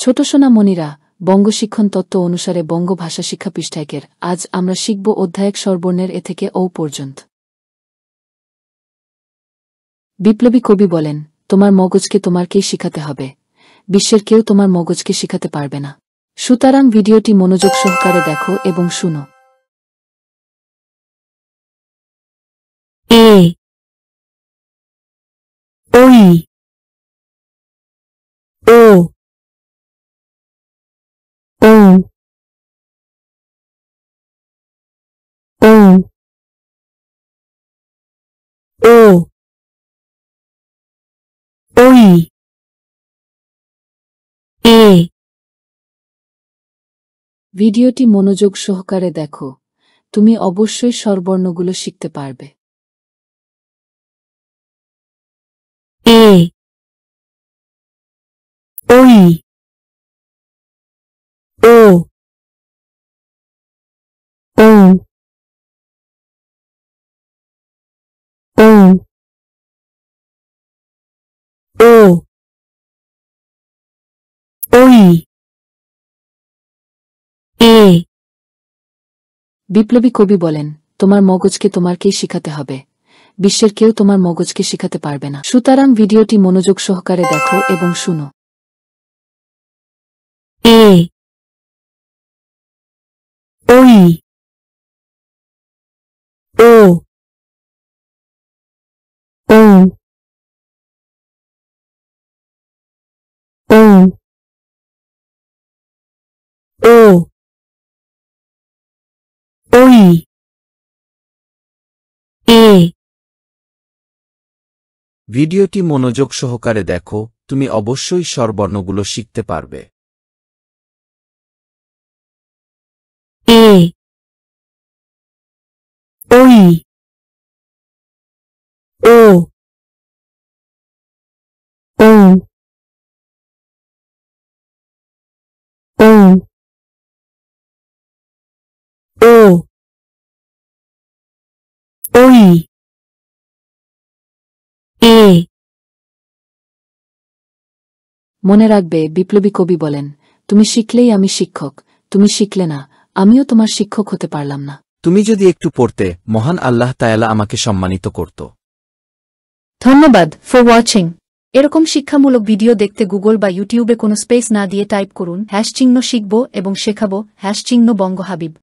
ছোট সোনামণিরা, বঙ্গ শিক্ষণ তত্ত্ব অনুসারে বঙ্গ ভাষা শিক্ষা পৃষ্ঠায়কের আজ আমরা শিখব অধ্যায়ক স্বরবর্ণের এ থেকে ও পর্যন্ত। বিপ্লবী কবি বলেন, তোমার মগজকে তোমারকেই শিখাতে হবে, বিশ্বের কেউ তোমার মগজকে শিখাতে পারবে না। সুতরাং ভিডিওটি মনোযোগ সহকারে দেখো এবং শুনো। এ ওই ও ও ও ও ওই এ। ভিডিওটি মনোযোগ সহকারে দেখো, তুমি অবশ্যই স্বরবর্ণগুলো শিখতে পারবে। এ ওই ও ও ও ও ওই এ। বিপ্লবী কবি বলেন, তোমার মগজকে তোমারকেই শিখাতে হবে, বিশ্বের কেউ তোমার মগজকে শিখাতে পারবে না। সুতরাং ভিডিওটি মনোযোগ সহকারে দেখো এবং শুনো। এ ওই ও ও ও ও ওই এ। ভিডিওটি মনোযোগ সহকারে দেখো, তুমি অবশ্যই স্বরবর্ণগুলো শিখতে পারবে। এ ওই ও ও ও ও ওই এ। মনে রাখবে, বিপ্লবী কবি বলেন, তুমি শিখলেই আমি শিক্ষক, তুমি শিখলে না, আমিও তোমার শিক্ষক হতে পারলাম না। তুমি যদি একটু পড়তে, মহান আল্লাহ তাআলা আমাকে সম্মানিত করত। ধন্যবাদ ফর ওয়াচিং। এরকম শিক্ষামূলক ভিডিও দেখতে গুগল বা ইউটিউবে কোনো স্পেস না দিয়ে টাইপ করুন # শিখব এবং শেখাবো # বঙ্গ হাবিব।